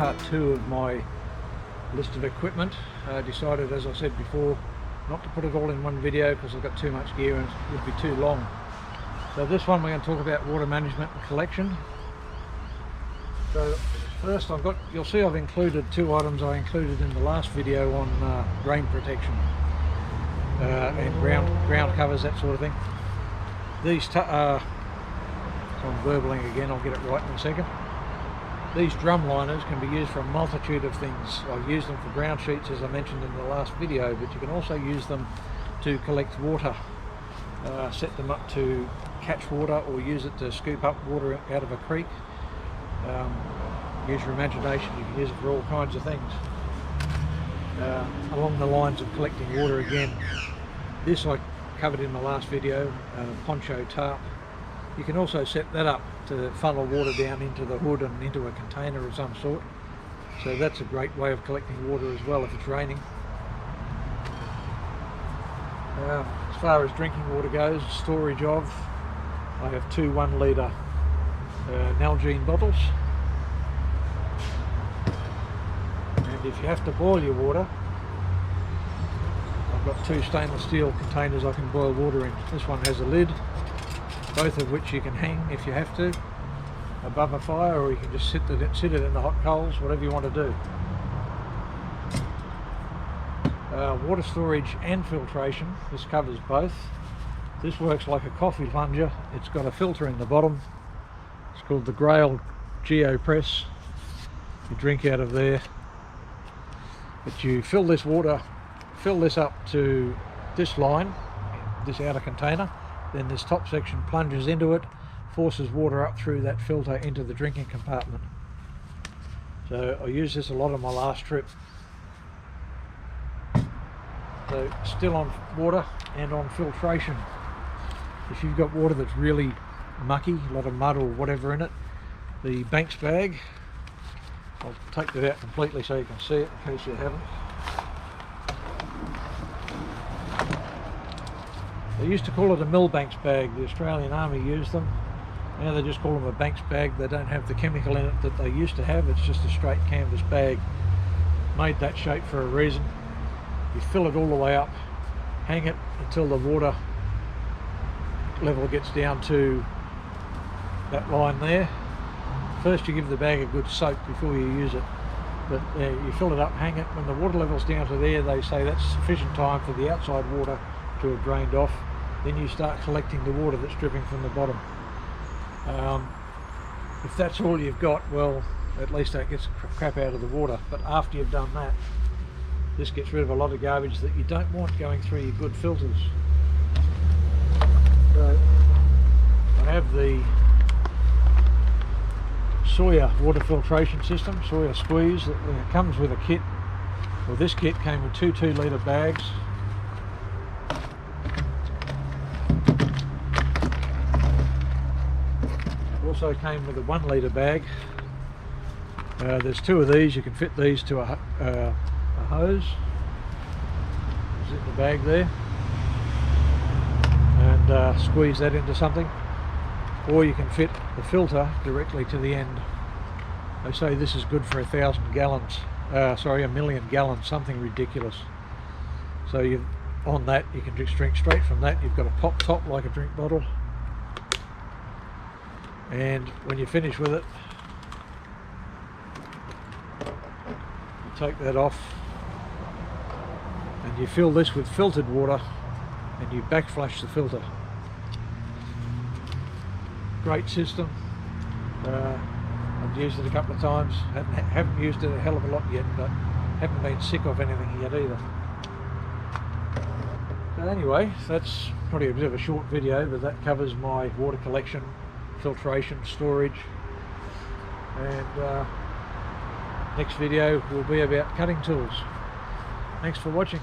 part 2 of my list of equipment. I decided, as I said before, not to put it all in one video because I've got too much gear and it would be too long. So this one we're going to talk about water management and collection. So first you'll see I've included 2 items I included in the last video on rain protection and ground covers, that sort of thing. These so I'm burbling again, I'll get it right in a second. These drum liners can be used for a multitude of things. I've used them for ground sheets, as I mentioned in the last video, but you can also use them to collect water. Set them up to catch water or use it to scoop up water out of a creek. Use your imagination, you can use it for all kinds of things. Along the lines of collecting water again, this I covered in my last video, poncho tarp. You can also set that up to funnel water down into the hood and into a container of some sort. So that's a great way of collecting water as well if it's raining. As far as drinking water goes, storage of, I have 2 1-litre Nalgene bottles. And if you have to boil your water, I've got 2 stainless steel containers I can boil water in. This one has a lid, both of which you can hang if you have to above a fire, or you can just sit it in the hot coals, whatever you want to do. Water storage and filtration, this covers both. This works like a coffee plunger. It's got a filter in the bottom. It's called the Grail GeoPress. You drink out of there, but you fill this up to this line, this outer container. Then this top section plunges into it, forces water up through that filter into the drinking compartment. So I used this a lot on my last trip. So still on water and on filtration. If you've got water that's really mucky, a lot of mud or whatever in it, the Banks bag, I'll take that out completely so you can see it in case you haven't. They used to call it a Millbanks bag. The Australian Army used them. Now they just call them a Banks bag. They don't have the chemical in it that they used to have. It's just a straight canvas bag. Made that shape for a reason. You fill it all the way up, hang it until the water level gets down to that line there. First you give the bag a good soak before you use it. But you fill it up, hang it. When the water level's down to there, they say that's sufficient time for the outside water to have drained off. Then you start collecting the water that's dripping from the bottom. If that's all you've got, well, at least that gets crap out of the water. But after you've done that, this gets rid of a lot of garbage that you don't want going through your good filters. So I have the Sawyer water filtration system, Sawyer Squeeze, that comes with a kit. Well, this kit came with 2 2-litre bags. Also came with a 1-litre bag. There's 2 of these. You can fit these to a hose. Zip the bag there and squeeze that into something, or you can fit the filter directly to the end. They say this is good for 1,000 gallons, sorry, 1,000,000 gallons, something ridiculous. So on that you can just drink straight from that. You've got a pop top like a drink bottle, and when you finish with it, you take that off and you fill this with filtered water and you backflush the filter. Great system. I've used it a couple of times. Haven't used it a hell of a lot yet, but haven't been sick of anything yet either. So anyway, that's probably a bit of a short video, but that covers my water collection, filtration, storage, and next video will be about cutting tools. Thanks for watching.